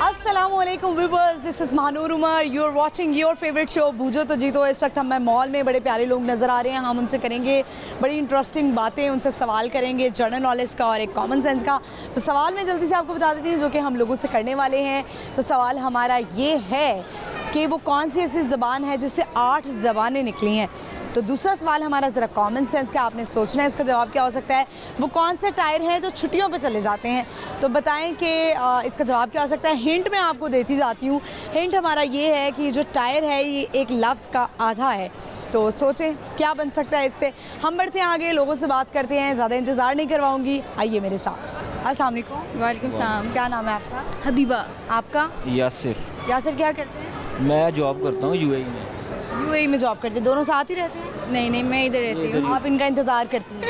अस्सलामुअलैकुम viewers, this is Mahanoor Umar, you are watching your favourite show Boojho To जीतो। इस वक्त हमें मॉल में बड़े प्यारे लोग नज़र आ रहे हैं। हम उनसे करेंगे बड़ी इंटरेस्टिंग बातें, उनसे सवाल करेंगे जनरल नॉलेज का और एक कॉमन सेंस का। तो सवाल मैं जल्दी से आपको बता देती हूँ जो कि हम लोगों से करने वाले हैं। तो सवाल हमारा ये है कि वो कौन सी ऐसी ज़बान है जिससे 8 ज़बानें निकली हैं। तो दूसरा सवाल हमारा ज़रा कॉमन सेंस का, आपने सोचना है इसका जवाब क्या हो सकता है। वो कौन से टायर हैं जो छुट्टियों पे चले जाते हैं। तो बताएं कि इसका जवाब क्या हो सकता है। हिंट मैं आपको देती जाती हूँ। हिंट हमारा ये है कि जो टायर है ये एक लफ्ज़ का आधा है। तो सोचें क्या बन सकता है इससे। हम बढ़ते हैं आगे, लोगों से बात करते हैं, ज़्यादा इंतज़ार नहीं करवाऊँगी, आइए मेरे साथ। अस्सलाम वालेकुम। वालेकुम सलाम। क्या नाम है आपका? हबीबा। आपका? यासिर। यासिर क्या करते हैं? मैं जॉब करता हूँ यूएई में। यूएई में जॉब करते हैं, दोनों साथ ही रहते हैं? नहीं, मैं इधर रहती हूँ। आप इनका इंतज़ार करती हैं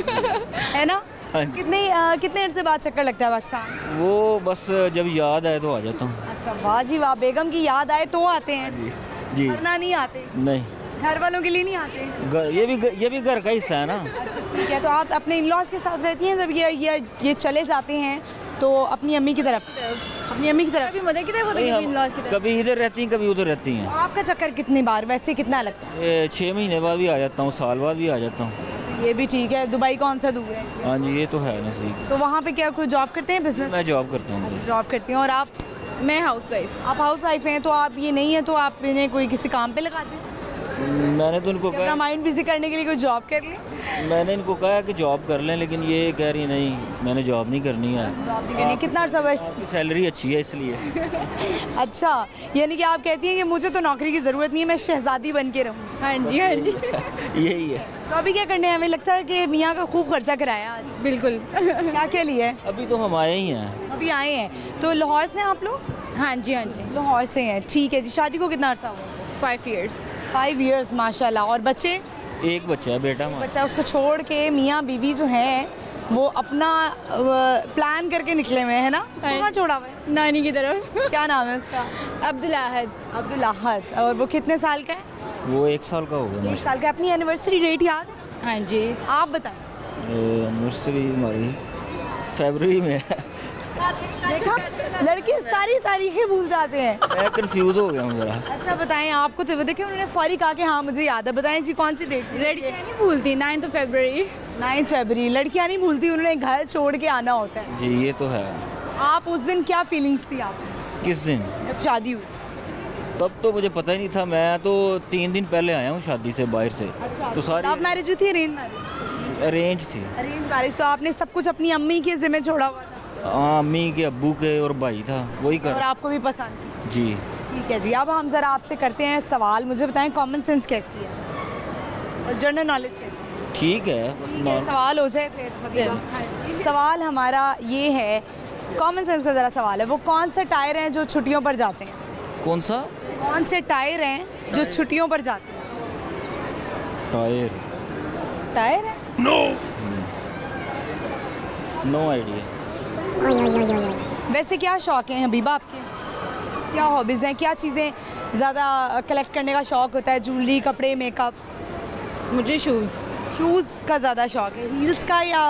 है ना? हाँ जी। कितने देर से बाद चक्कर लगता है पाकिस्तान? वो बस जब याद आए तो आ जाता हूँ। अच्छा, वाह जी वाह, बेगम की याद आए तो आते हैं, जी। वरना नहीं आते? नहीं, घर वालों के लिए नहीं आते? ये भी घर का हिस्सा है ना। अच्छा ठीक है। तो आप अपने इन-लॉज के साथ रहती हैं जब ये चले जाते हैं तो अपनी अम्मी की तरफ? अपनी अम्मी की तरफ? कभी मदर की तरफ होता है, कभी इन-लॉज की तरफ। कभी इधर रहती हैं, कभी उधर रहती हैं। आपका चक्कर कितनी बार वैसे कितना लगता है? 6 महीने बाद भी आ जाता हूँ, साल बाद भी आ जाता हूँ। ये भी ठीक है। दुबई कौन सा दूर है? हाँ जी, ये तो है नज़दीक। तो वहाँ पे क्या कोई जॉब करते हैं, बिजनेस? मैं जॉब करता हूँ। जॉब करती हैं। और आप? मैं हाउस वाइफ। आप हाउस वाइफ हैं, तो आप ये नहीं है तो आप इन्हें कोई किसी काम पे लगा दें, मैंने तो इनको अपना कहा, माइंड बिजी करने के लिए कोई जॉब कर लें। मैंने इनको कहा कि जॉब कर लें, लेकिन ये कह रही नहीं, मैंने जॉब नहीं करनी है। जॉब नहीं करनी। कितना अर्सा बस? आपकी सैलरी अच्छी है इसलिए। अच्छा, यानी कि आप कहती हैं कि मुझे तो नौकरी की ज़रूरत नहीं है, मैं शहजादी बन के रहूँ। हाँ जी, हाँ जी। यही है। तो अभी क्या करने हैं? हमें लगता है कि मियाँ का खूब खर्चा कराया आज। बिल्कुल। क्या क्या लिए है? अभी तो हम आए ही हैं। अभी आए हैं। तो लाहौर से हैं आप लोग? हाँ जी, हाँ जी। लाहौर से हैं, ठीक है जी। शादी को कितना अर्सा हुआ? 5 years। 5 years, माशाल्लाह। और बच्चे? एक बच्चा है, बेटा हमारा। बच्चा, उसको छोड़ के मियाँ बीवी जो हैं वो अपना प्लान करके निकले हुए हैं ना? उसको कहाँ छोड़ा हुआ है? नानी की तरफ। क्या नाम है उसका? अब्दुल अहद। अब्दुल अहद। और वो कितने साल का है? वो 1 साल का हो गया 1 माशाल्लाह। साल का। अपनी एनिवर्सरी डेट याद है? हाँ जी। आप बताएं। एनिवर्सरी हमारी फरवरी में है। देखा, लड़के सारी तारीखें भूल जाते हैं। मैं कंफ्यूज हो गया हूँ ज़रा। अच्छा बताएं, आपको तो देखिए उन्होंने फौरी कहा कि हाँ मुझे याद है। बताएं जी कौन सी डेट थी? लड़कियाँ नहीं भूलती। 9 फरवरी। 9 फरवरी। लड़कियां नहीं भूलती, उन्होंने घर छोड़ के आना होता है। जी, ये तो है। आप उस दिन क्या फीलिंग्स थी आपको किस दिन? जब शादी हुई? तब तो मुझे पता ही नहीं था। मैं तो 3 दिन पहले आया हूँ शादी से, बाहर से। अच्छा, तो सारी लव मैरिज हुई थी, अरेंज मैरिज? अरेंज थी। Arrange marriage. तो आपने सब कुछ अपनी अम्मी के जिम्मे छोड़ा हुआ था? हाँ, अम्मी के, अब्बू के और भाई था, वही और कर। आपको भी पसंद? जी। ठीक है जी। अब हम ज़रा आपसे करते हैं सवाल। मुझे बताएं कॉमन सेंस कैसी है और जनरल नॉलेज कैसी है? ठीक है। ठीक है, सवाल हो जाए फिर मतलब। सवाल हमारा ये है, कॉमन सेंस का ज़रा सवाल है। वो कौन से टायर हैं जो छुट्टियों पर जाते हैं? कौन सा कौन से टायर हैं जो छुट्टियों पर जाते हैं? टायर? टायर है? No idea. वैसे क्या शौक हैं हबीबा आपके? क्या हॉबीज़ हैं? क्या चीज़ें ज़्यादा कलेक्ट करने का शौक होता है? ज्वेलरी, कपड़े, मेकअप? मुझे शूज़। शूज़ का ज़्यादा शौक है। हील्स का या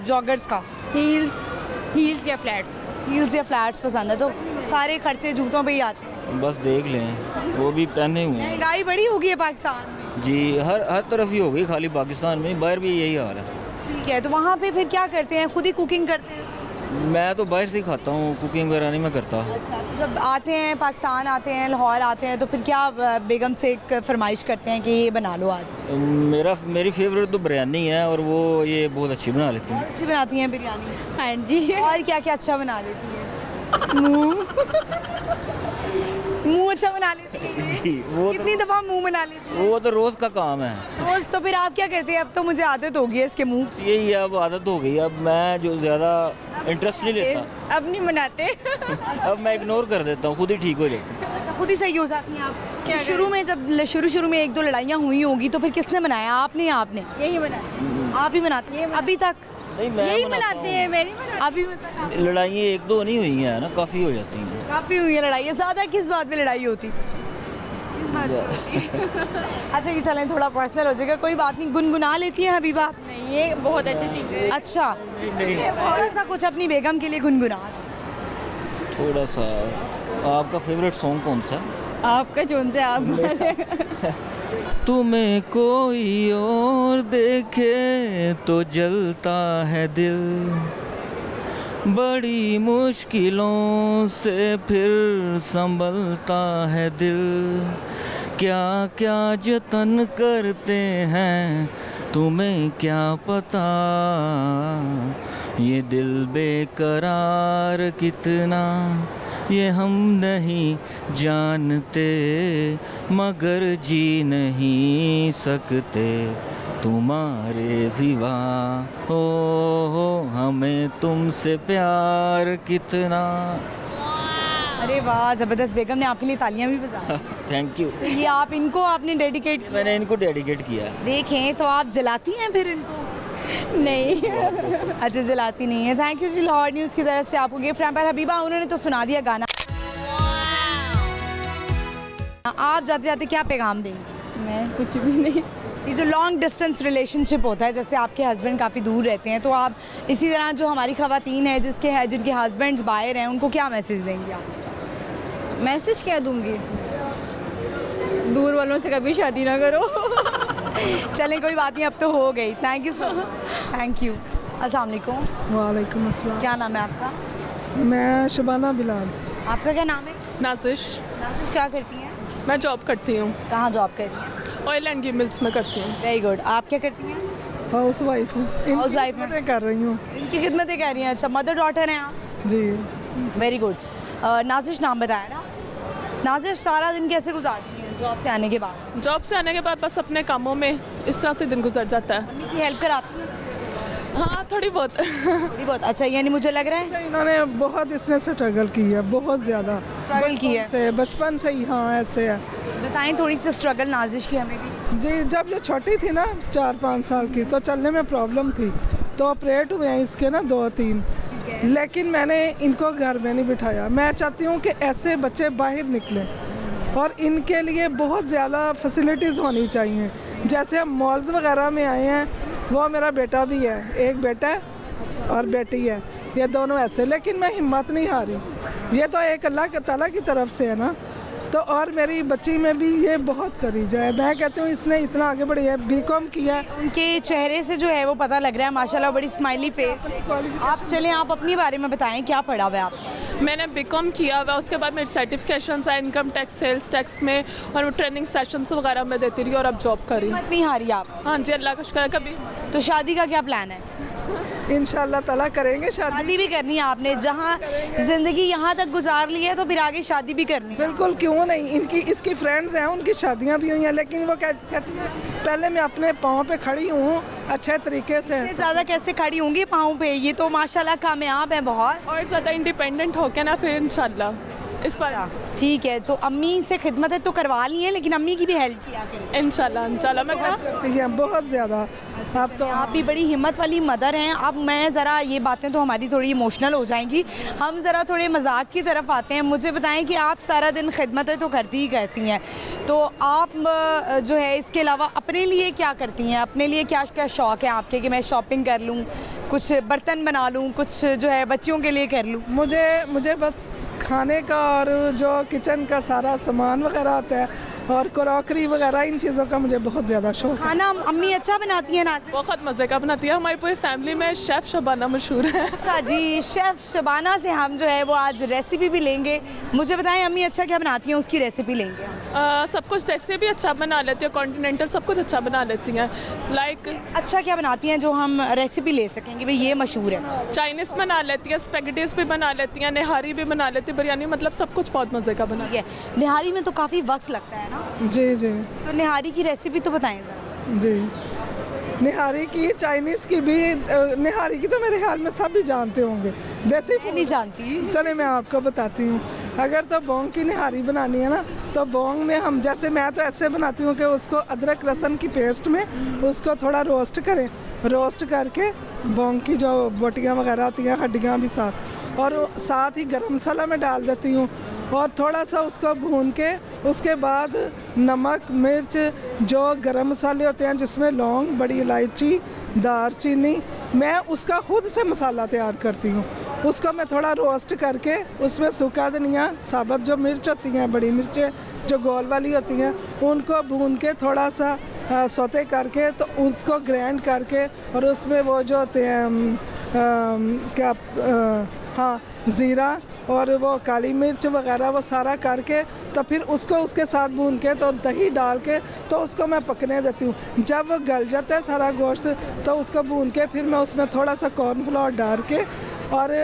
जॉगर्स का? हील्स या फ्लैट्स। हील्स या फ्लैट्स पसंद है। तो सारे खर्चे जूतों पे ही आते हैं। बस देख लें, वो भी पहने हुए हैं। महंगाई बड़ी हो गई है पाकिस्तान में। जी, हर तरफ ही हो गई, खाली पाकिस्तान में, बाहर भी यही हाल है। ठीक है। तो वहाँ पे फिर क्या करते हैं? खुद ही कुकिंग करते हैं? मैं तो बाहर से ही खाता हूँ, कुकिंग वगैरह नहीं मैं करता। अच्छा, तो जब आते हैं पाकिस्तान आते हैं, लाहौर आते हैं, तो फिर क्या बेगम से एक फरमाइश करते हैं कि ये बना लो आज? मेरी फेवरेट तो बिरयानी है, और वो ये बहुत अच्छी बना लेती हूँ। अच्छी बनाती हैं बिरयानी? हाँ जी। और क्या क्या अच्छा बना लेती हैं? मुँह। मुंह अच्छा बना लेती हैं? जी, वो कितनी दफ़ा मुंह बना लेती हैं? तो रोज़ का काम है। रोज़? तो फिर आप क्या करते हैं? अब तो मुझे आदत हो गई है इसके मुंह। यही है, अब आदत हो गई। अब मैं जो ज़्यादा इंटरेस्ट नहीं लेता। अब नहीं बनाते। अब मैं इग्नोर कर देता हूँ, खुद ही ठीक हो जाती है। अच्छा, खुद ही सही हो जाती हैं आप? क्या तो शुरू में जब शुरू में 1-2 लड़ाइयाँ हुई होंगी तो फिर किसने बनाया? आपने या आपने? यही बनाते। आप ही बनाती हैं अभी तक? नहीं, मैं यही बनाता बनाते हैं, मेरी बनाते। अभी लड़ाइयाँ 1-2 नहीं हुई हैं ना, काफ़ी हो जाती हैं। काफ़ी हुई है लड़ाई। ज़्यादा किस बात पे लड़ाई होती? अच्छा ये चलें थोड़ा पर्सनल हो जाएगा, कोई बात नहीं। गुनगुना लेती हैं हबीबा आप? नहीं, ये बहुत अच्छे सिंगर है। अच्छा थोड़ा सा कुछ अपनी बेगम के लिए गुनगुना। थोड़ा सा। आपका फेवरेट सॉन्ग कौन सा है? आपका जोन से आप बोले। तुम्हें कोई और देखे तो जलता है दिल, बड़ी मुश्किलों से फिर संभलता है दिल, क्या क्या जतन करते हैं तुम्हें क्या पता, ये दिल बेकरार कितना ये हम नहीं जानते, मगर जी नहीं सकते तुम्हारे सिवा, हो हमें तुमसे प्यार कितना। अरे वाह ज़बरदस्त, बेगम ने आपके लिए तालियां भी बजाई। Thank you. तो ये आप इनको आपने डेडिकेट, मैंने इनको डेडिकेट किया। देखें तो आप जलाती हैं फिर इनको? नहीं। अच्छा जलाती नहीं है। Thank you ji Lahore news की तरफ से आपको गिफ्ट रैम्पर हबीबा, उन्होंने तो सुना दिया गाना। आप जाते जाते क्या पैगाम देंगे? मैं कुछ भी नहीं। ये जो लॉन्ग डिस्टेंस रिलेशनशिप होता है, जैसे आपके हस्बैंड काफ़ी दूर रहते हैं, तो आप इसी तरह जो हमारी ख़वातीन हैं जिनके हस्बैंड्स बाहर हैं, उनको क्या मैसेज देंगे आप? मैसेज क्या दूंगी? दूर वालों से कभी शादी ना करो। चलें कोई बात नहीं, अब तो हो गई। Thank you so much. Thank you. अस्सलाम वालेकुम। वालेकुम अस्सलाम। क्या नाम है आपका? मैं शबाना बिलाल। आपका क्या नाम है? नाजिश। नाज़िश क्या करती हैं? मैं जॉब करती हूँ, कहाँ जॉब कर रही हैं? ऑयल एंड मिल्स में करती हूँ। Very good. आप क्या करती हैं? हाउस वाइफ हूँ। House wife हैं। खिदमतें कर रही हूँ। इनकी खिदमतें कह रही हैं। अच्छा मदर डॉटर हैं आप? जी। Very good. नाज़िश नाम बताया ना? नाज़िश सारा दिन कैसे गुजारती हैं जॉब से आने के बाद? जॉब से आने के बाद बस अपने कामों में इस तरह से दिन गुजर जाता है। मम्मी की हेल्प कराती हैं? हाँ थोड़ी बहुत। थोड़ी बहुत। अच्छा यानी मुझे लग रहा है इन्होंने बहुत इसने स्ट्रगल की है, बहुत ज़्यादा स्ट्रगल की है। बचपन से ही। हाँ ऐसे है बताएं थोड़ी सी स्ट्रगल नाज़िश की हमें भी। जी। जब ये छोटी थी ना 4-5 साल की, तो चलने में प्रॉब्लम थी, तो ऑपरेट हुए हैं इसके ना 2-3, लेकिन मैंने इनको घर में नहीं बिठाया। मैं चाहती हूँ कि ऐसे बच्चे बाहर निकलें और इनके लिए बहुत ज़्यादा फैसिलिटीज़ होनी चाहिए। जैसे हम मॉल्स वगैरह में आए हैं, वो मेरा बेटा भी है, एक बेटा है और बेटी है, ये दोनों ऐसे, लेकिन मैं हिम्मत नहीं हारी। ये तो एक अल्लाह ताला की तरफ से है ना, तो और मेरी बच्ची में भी ये बहुत करी जाए। मैं कहती हूँ इसने इतना आगे बढ़ी है, बीकॉम किया है। उनके चेहरे से जो है वो पता लग रहा है माशाल्लाह, बड़ी स्माइली फेस। आप चलें आप अपने बारे में बताएं, क्या पढ़ा हुआ है आपने? मैंने बीकॉम किया हुआ, उसके बाद मेरे सर्टिफिकेशंस आए इनकम टैक्स, सेल्स टैक्स में, और वो ट्रेनिंग सेशंस वगैरह में देती रही और अब जॉब कर रही हूँ। हिम्मत नहीं हारी आप? हाँ जी, अल्लाह का शुक्र है। कभी तो शादी का क्या प्लान है? इंशाल्लाह ताला करेंगे शादी। शादी भी करनी है आपने? जहाँ ज़िंदगी यहाँ तक गुजार ली है तो फिर आगे शादी भी करनी है? बिल्कुल, क्यों नहीं। इसकी फ्रेंड्स हैं, उनकी शादियां भी हुई हैं, लेकिन वो कहती है पहले मैं अपने पाँव पे खड़ी हूँ अच्छे तरीके से। इससे ज़्यादा कैसे खड़ी होंगी पाँव पे? ये तो माशाल्लाह कामयाब है बहुत। और ज़्यादा इंडिपेंडेंट होके ना फिर इंशाल्लाह इस बार ठीक है, तो अम्मी से खिदमतें तो करवा ली हैं, लेकिन अम्मी की भी हेल्प किया करें। इंशाल्लाह मैं करती हैं बहुत ज़्यादा। अब तो आप भी बड़ी हिम्मत वाली मदर हैं। अब मैं ज़रा, ये बातें तो हमारी थोड़ी इमोशनल हो जाएंगी, हम ज़रा थोड़े मजाक की तरफ आते हैं। मुझे बताएं कि आप सारा दिन खिदमतें तो करती ही करती हैं, तो आप जो है इसके अलावा अपने लिए क्या करती हैं? अपने लिए क्या क्या शौक़ है आपके कि मैं शॉपिंग कर लूँ, कुछ बर्तन बना लूँ, कुछ जो है बच्चियों के लिए कर लूँ? मुझे बस खाने का और जो किचन का सारा सामान वगैरह आता है और क्रॉकरी वगैरह, इन चीज़ों का मुझे बहुत ज़्यादा शौक है। खाना अम्मी अच्छा बनाती हैं नाज़िर? बहुत मज़े का बनाती है। हमारी पूरी फैमिली में शेफ़ शबाना मशहूर है। अच्छा जी, शेफ़ शबाना से हम जो है वो आज रेसिपी भी लेंगे। मुझे बताएं अम्मी अच्छा क्या बनाती हैं, उसकी रेसिपी लेंगे हम। सब कुछ जैसे भी अच्छा बना लेती है, कॉन्टिनेंटल सब कुछ अच्छा बना लेती हैं। लाइक अच्छा क्या बनाती हैं जो हम रेसिपी ले सकेंगे भाई ये मशहूर है? चाइनीज़ बना लेती है, स्पेगेटीज़ भी बना लेती हैं, निहारी भी बना लेती है, बिरयानी, मतलब सब कुछ बहुत मज़े का बना। ठीक है, निहारी में तो काफ़ी वक्त लगता है ना? जी जी तो निहारी की रेसिपी तो बताएं ज़रा। जी। निहारी की, चाइनीज़ की भी। निहारी की तो मेरे ख्याल में सब भी जानते होंगे। देसी मैं नहीं जानती। चले मैं आपको बताती हूँ। अगर तो बोंग की निहारी बनानी है ना, तो बोंग में हम, जैसे मैं तो ऐसे बनाती हूँ कि उसको अदरक लहसुन की पेस्ट में उसको थोड़ा रोस्ट करें, रोस्ट करके बोंग की जो बोटियाँ वगैरह आती हैं, हड्डियाँ भी साथ, और साथ ही गरम मसाला में डाल देती हूँ और थोड़ा सा उसको भून के उसके बाद नमक मिर्च जो गरम मसाले होते हैं जिसमें लौंग बड़ी इलायची दालचीनी मैं उसका खुद से मसाला तैयार करती हूँ। उसको मैं थोड़ा रोस्ट करके उसमें सूखा धनिया साबुत जो मिर्च होती हैं बड़ी मिर्चें जो गोल वाली होती हैं उनको भून के थोड़ा सा सौते करके तो उसको ग्राइंड करके और उसमें वो जो होते हैं हाँ ज़ीरा और वो काली मिर्च वगैरह वो सारा करके तो फिर उसको उसके साथ भून के तो दही डाल के तो उसको मैं पकने देती हूँ। जब वो गल जाता है सारा गोश्त तो उसको भून के फिर मैं उसमें थोड़ा सा कॉर्नफ्लोर डाल के और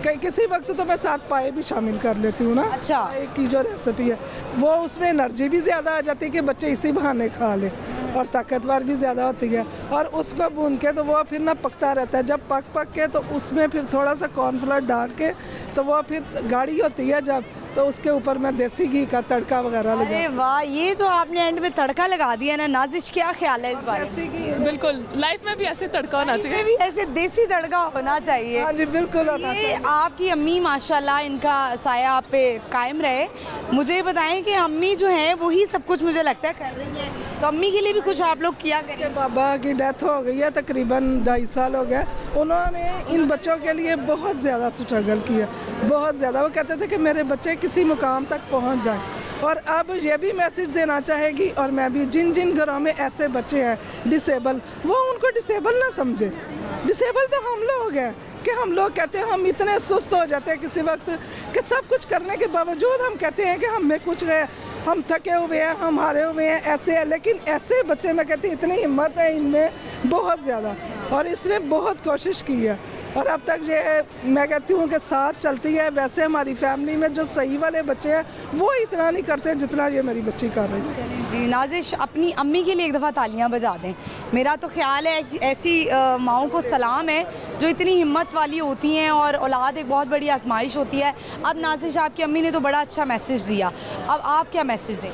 किसी वक्त तो मैं साथ पाए भी शामिल कर लेती हूँ ना। अच्छा। पाए की जो रेसिपी है वो उसमें एनर्जी भी ज़्यादा आ जाती है कि बच्चे इसी बहाने खा लें और ताकतवर भी ज़्यादा होती है और उसको भून के तो वो फिर ना पकता रहता है। जब पक के तो उसमें फिर थोड़ा सा कॉर्नफ्लोर डाल के तो वो फिर गाढ़ी होती है जब तो उसके ऊपर मैं देसी घी का तड़का वगैरह लगा। अरे वाह, ये जो आपने एंड में तड़का लगा दिया ना, नाजिश क्या ख्याल है इस बारे में? देसी घी बिल्कुल लाइफ में भी ऐसे तड़का होना चाहिए। इसमें भी ऐसे देसी तड़का होना चाहिए। हाँ जी बिल्कुल होना ये चाहिए। आपकी अम्मी माशाल्लाह इनका साया आप पे कायम रहे। मुझे बताएं कि अम्मी जो है वही सब कुछ मुझे लगता है कर रही हैं, तो अम्मी के लिए भी कुछ आप लोग किया करें। के बाबा की डेथ हो गई है तकरीबन 2.5 साल हो गया। उन्होंने इन बच्चों के लिए बहुत ज़्यादा स्ट्रगल किया, बहुत ज़्यादा। वो कहते थे कि मेरे बच्चे किसी मुकाम तक पहुंच जाए। और अब ये भी मैसेज देना चाहेगी और मैं भी जिन जिन घरों में ऐसे बच्चे हैं डिसेबल वो उनको डिसेबल ना समझे। डिसेबल तो हम लोग हैं कि हम लोग कहते हैं हम इतने सुस्त हो जाते हैं किसी वक्त कि सब कुछ करने के बावजूद हम कहते हैं कि हमें कुछ है, हम थके हुए हैं, हम हारे हुए हैं, ऐसे हैं। लेकिन ऐसे बच्चे मैं कहती हूँ इतनी हिम्मत है इनमें बहुत ज़्यादा और इसने बहुत कोशिश की है और अब तक ये मैं कहती हूँ कि साथ चलती है। वैसे हमारी फैमिली में जो सही वाले बच्चे हैं वो इतना नहीं करते जितना ये मेरी बच्ची कर रही है। जी नाजिश, अपनी अम्मी के लिए एक दफ़ा तालियां बजा दें। मेरा तो ख्याल है कि ऐसी माओं को सलाम है जो इतनी हिम्मत वाली होती हैं और औलाद एक बहुत बड़ी आजमाइश होती है। अब नाजिश आपकी अम्मी ने तो बड़ा अच्छा मैसेज दिया, अब आप क्या मैसेज दें?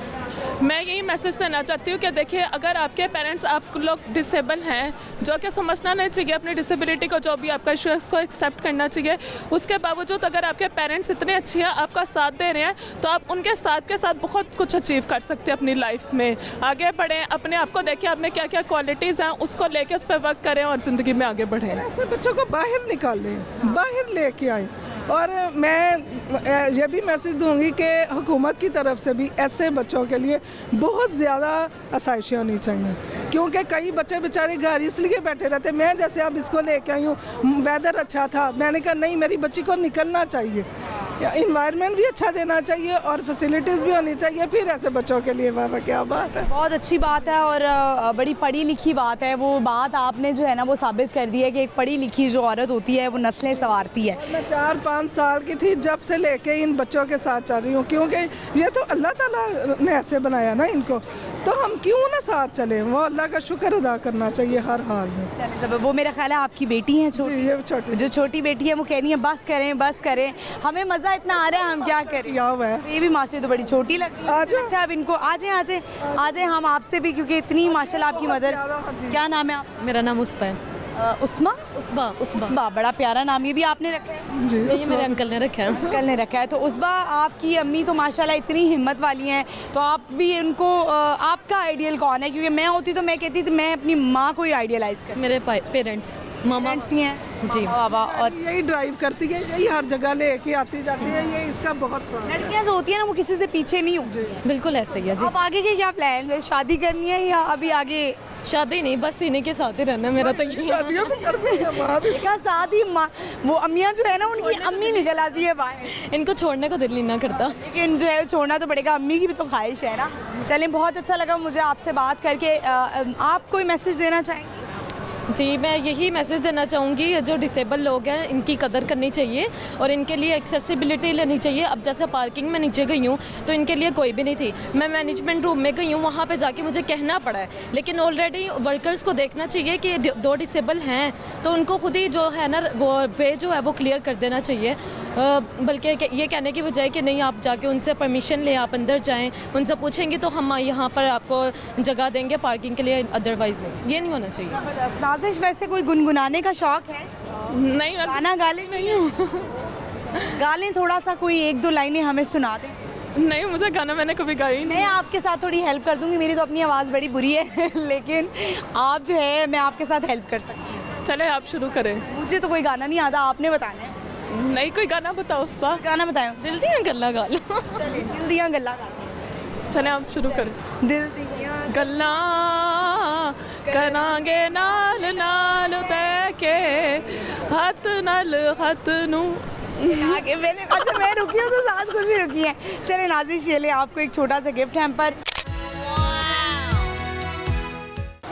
मैं यही मैसेज देना चाहती हूँ कि देखिए अगर आपके पेरेंट्स आप लोग डिसेबल हैं जो कि समझना नहीं चाहिए अपनी डिसेबिलिटी को, जो भी आपका इशू है उसको एक्सेप्ट करना चाहिए। उसके बावजूद अगर आपके पेरेंट्स इतने अच्छे हैं आपका साथ दे रहे हैं तो आप उनके साथ के साथ बहुत कुछ अचीव कर सकते हैं अपनी लाइफ में। आगे बढ़ें, अपने आप को देखें आप में क्या क्या क्वालिटीज़ हैं उसको लेके उस पर वर्क करें और ज़िंदगी में आगे बढ़ें। ऐसे बच्चों को बाहर निकालें, बाहर लेके आए। और मैं ये भी मैसेज दूंगी कि हुकूमत की तरफ से भी ऐसे बच्चों के लिए बहुत ज़्यादा आसाइशें होनी चाहिए क्योंकि कई बच्चे बेचारे घर इसलिए बैठे रहते। मैं जैसे अब इसको लेके आई हूँ, वेदर अच्छा था, मैंने कहा नहीं मेरी बच्ची को निकलना चाहिए, इन्वायरमेंट भी अच्छा देना चाहिए और फैसिलिटीज़ भी होनी चाहिए। फिर ऐसे बच्चों के लिए वाह क्या बात है, बहुत अच्छी बात है और बड़ी पढ़ी लिखी बात है। वो बात आपने जो है ना वो साबित कर दी है कि एक पढ़ी लिखी जो औरत होती है वो नस्लें संवारती है। मैं 4-5 साल की थी जब से लेके इन बच्चों के साथ चल रही हूँ क्योंकि ये तो अल्लाह ताला ने ऐसे बनाया ना इनको, तो हम क्यों ना साथ चले। वो अल्लाह का शुक्र अदा करना चाहिए हर हाल में। वो मेरा ख्याल है आपकी बेटी है छोटी, ये छोटी जो छोटी बेटी है वो कह रही है बस करें बस करें, हमें मज़ा इतना आ रहा है हम क्या करें। क्या हुआ है? ये भी मासी तो बड़ी छोटी लगती है। लगता है अब इनको आ जाए हम आपसे भी, क्योंकि इतनी माशाल्लाह आपकी मदर। क्या नाम है आप? मेरा नाम उस्मा है। उस्मा? उस्बा उस्बा, बड़ा प्यारा नाम, ये भी आपने रखा है? जी ये मेरे अंकल ने रखा है। अंकल ने रखा है। तो उस्बा आपकी अम्मी तो माशाल्लाह इतनी हिम्मत वाली हैं, तो आप भी उनको आपका आइडियल कौन है? क्योंकि मैं होती तो मैं कहती थी मैं अपनी माँ को ही आइडियलाइज कर। मेरे पेरेंट्स मामा ही हैं जी बाबा, और यही ड्राइव करती है, यही हर जगह लेके आती जाती है, ये इसका बहुत साथ है। लड़कियाँ जो होती है ना वो किसी से पीछे नहीं होती। बिल्कुल ऐसे ही है जी। अब आगे के क्या प्लान है? शादी करनी है या अभी आगे? शादी नहीं, बस इन्हीं के साथ ही रहना मेरा तो यही है। शादियाँ तो कर रही है बाद में। देखा साथ ही वो अम्मियाँ जो है ना उनकी अम्मी निकल आती है बाहर, इनको छोड़ने को दिल नहीं ना करता। लेकिन जो है छोड़ना तो पड़ेगा, अम्मी की भी तो ख्वाहिश है ना। चलें, बहुत अच्छा लगा मुझे आपसे बात करके। आप कोई मैसेज देना चाहेंगे? जी, मैं यही मैसेज देना चाहूँगी, जो डिसेबल लोग हैं इनकी कदर करनी चाहिए और इनके लिए एक्सेसिबिलिटी लेनी चाहिए। अब जैसे पार्किंग में नीचे गई हूँ तो इनके लिए कोई भी नहीं थी, मैं मैनेजमेंट रूम में गई हूँ, वहाँ पे जाके मुझे कहना पड़ा है। लेकिन ऑलरेडी वर्कर्स को देखना चाहिए कि 2 डिसेबल हैं तो उनको खुद ही जो है ना वो वे जो है वो क्लियर कर देना चाहिए, बल्कि ये कहने की बजाय कि नहीं आप जाके उनसे परमिशन लें, आप अंदर जाएँ, उनसे पूछेंगे तो हम यहाँ पर आपको जगह देंगे पार्किंग के लिए, अदरवाइज़ नहीं, ये नहीं होना चाहिए। नाजिश, वैसे कोई गुनगुनाने का शौक है? नहीं, गाना गा ले? नहीं हूँ। गालें थोड़ा सा, कोई एक दो लाइनें हमें सुना दें। नहीं, मुझे गाना मैंने कभी गाया ही नहीं। मैं आपके साथ थोड़ी हेल्प कर दूंगी, मेरी तो अपनी आवाज़ बड़ी बुरी है लेकिन आप जो है मैं आपके साथ हेल्प कर सकती हूँ। चले आप शुरू करें। मुझे तो कोई गाना नहीं आता, आपने बताना है। नहीं, कोई गाना बताओ उस पर। गाना बताएं उसे। दिल दियां गल्लां गल चलिए, दिल दियां गल्लां चले आप शुरू करें। दिल दियां ਗੱਲਾਂ ਕਰਾਂਗੇ ਨਾਲ ਨਾਲ ਤੈ ਕੇ ਹੱਥ ਨਾਲ ਹੱਥ ਨੂੰ। आगे मैंने अच्छा मैं रुकी हूँ तो साथ खुद भी रुकी है। चले नाज़िश, ये ले आपको एक छोटा सा गिफ्ट हैम्पर।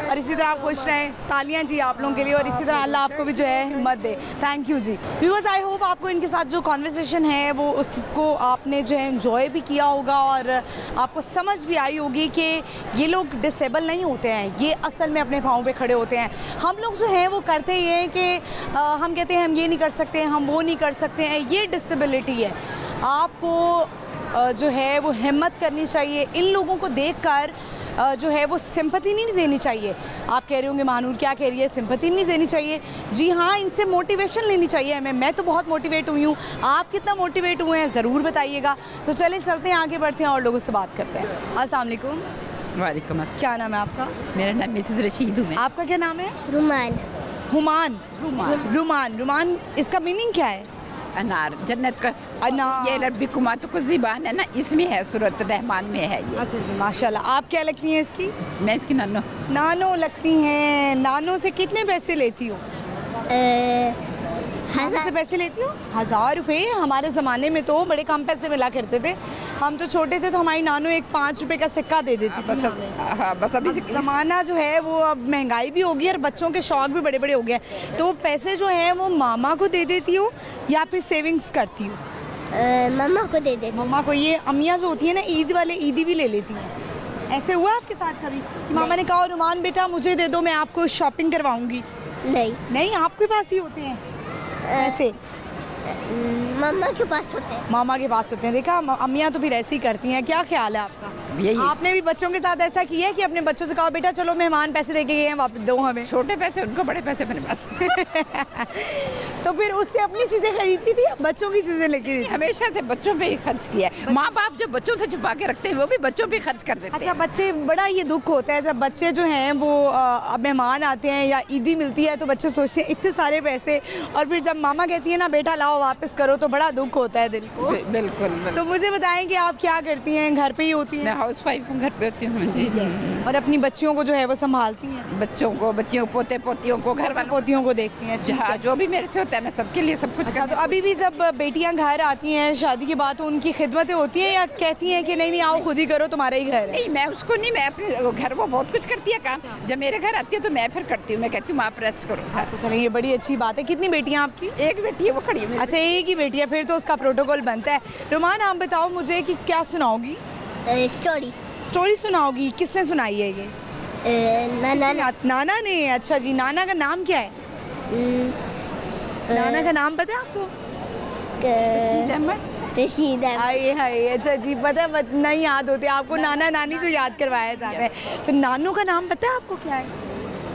और इसी तरह आप खुश रहें, तालियां जी आप लोगों के लिए, और इसी तरह अल्लाह आपको भी जो है हिम्मत दे। थैंक यू जी। व्यूअर्स, आई होप आपको इनके साथ जो कॉन्वर्सेशन है वो उसको आपने जो है एंजॉय भी किया होगा और आपको समझ भी आई होगी कि ये लोग डिसेबल नहीं होते हैं, ये असल में अपने पाँव पे खड़े होते हैं। हम लोग जो हैं वो करते ये हैं कि हम कहते हैं हम ये नहीं कर सकते, हम वो नहीं कर सकते हैं। ये डिसेबिलिटी है। आपको जो है वो हिम्मत करनी चाहिए। इन लोगों को देखकर जो है वो सिंपैथी नहीं देनी चाहिए। आप कह रहे होंगे महानूर क्या कह रही है, सिंपैथी नहीं देनी चाहिए। जी हाँ, इनसे मोटिवेशन लेनी चाहिए हमें। मैं तो बहुत मोटिवेट हुई हूँ, आप कितना मोटिवेट हुए हैं ज़रूर बताइएगा। तो चलें चलते हैं, आगे बढ़ते हैं और लोगों से बात करते हैं। अस्सलाम वालेकुम। वालेकुम अस्सलाम। क्या नाम है आपका? मेरा नाम मिसेस रशीद हूँ मैं। आपका क्या नाम है? रुमान। हुमान। रुमान। रुमान इसका मीनिंग क्या है? अनार, जन्नत का अनार। ये लब्बी कुमा तो कुछ ज़बान है ना, इसमें है, सूरत रहमान में है ये। अच्छा जी, माशाल्लाह। आप क्या लगती हैं इसकी? मैं इसकी नन्नो। नानो लगती हैं। नानो से कितने पैसे लेती हो? नानो से पैसे लेती हो? 1000 रुपये। हमारे ज़माने में तो बड़े कम पैसे मिला करते थे। हम तो छोटे थे तो हमारी नानो एक 5 रुपए का सिक्का दे देती थी। बस हाँ, बस अभी ज़माना जो है वो अब महंगाई भी होगी और बच्चों के शौक भी बड़े बड़े हो गए। तो पैसे जो है वो मामा को दे देती हो या फिर सेविंग्स करती हो? मम्मा को दे देते। मम्मा को। ये अम्मियाँ जो होती है ना, ईद वाले ईदी भी ले लेती हैं। ऐसे हुआ आपके साथ कभी कि मामा ने कहा रुमान बेटा मुझे दे दो, मैं आपको शॉपिंग करवाऊंगी? नहीं, नहीं, आपके पास ही होते हैं ऐसे? मम्मा के पास होते हैं। मामा के पास होते हैं। देखा, अम्मियाँ तो फिर ऐसे ही करती हैं। क्या ख्याल है आपका? यही आपने भी बच्चों के साथ ऐसा किया है कि अपने बच्चों से कहा बेटा चलो मेहमान पैसे दे के गए हैं, वापस दो हमें? छोटे पैसे उनको, बड़े पैसे अपने पास। तो फिर उससे अपनी चीज़ें खरीदती थी या बच्चों की चीज़ें लेके? हमेशा से बच्चों पे ही खर्च किया है। माँ बाप जो बच्चों से छुपा के रखते हैं वो भी बच्चों पे खर्च कर देते अच्छा, हैं। बच्चे, बड़ा ये दुख होता है जब बच्चे जो हैं वो अब मेहमान आते हैं या ईदी मिलती है तो बच्चे सोचते हैं इतने सारे पैसे, और फिर जब मामा कहती है ना बेटा लाओ वापस करो तो बड़ा दुख होता है दिल को। बिल्कुल। तो मुझे बताएं कि आप क्या करती हैं? घर पे ही होती मैं हैं हाउस वाइफ हूँ, घर पे होती हूँ जी। और अपनी बच्चियों को जो है वो संभालती हैं? बच्चों को, बच्चियों, पोते पोतियों को, घर वालों पोतियों को देखती हैं। ठीक हाँ, है। जो भी मेरे से होता है मैं सबके लिए सब कुछ अच्छा, कर। तो अभी भी जब बेटियां घर आती हैं शादी के बाद तो उनकी खिदमतें होती हैं या कहती हैं कि नहीं नहीं आओ खुद ही करो, तुम्हारा ही घर है? नहीं, मैं उसको नहीं, मैं अपने घर वो बहुत कुछ करती है काम। जब मेरे घर आती है तो मैं फिर करती हूँ, मैं कहती हूँ आप रेस्ट करो। हाँ। तो चलिए, ये बड़ी अच्छी बात है। कितनी बेटियां आपकी? एक बेटी है, वो खड़ी है मेरी। अच्छा, एक ही बेटी है, फिर तो उसका प्रोटोकॉल बनता है। रुमान, आप बताओ मुझे कि क्या सुनाओगी? स्टोरी। स्टोरी सुनाओगी? किसने सुनाई है ये? नाना ने। अच्छा जी, नाना का नाम क्या है? नाना का नाम पता है आपको? रशीद अहमद। हाय हाय, अच्छा जी, पता नहीं याद होते आपको नाना नानी जो याद करवाया जाता है। तो नानू का नाम पता है आपको क्या है?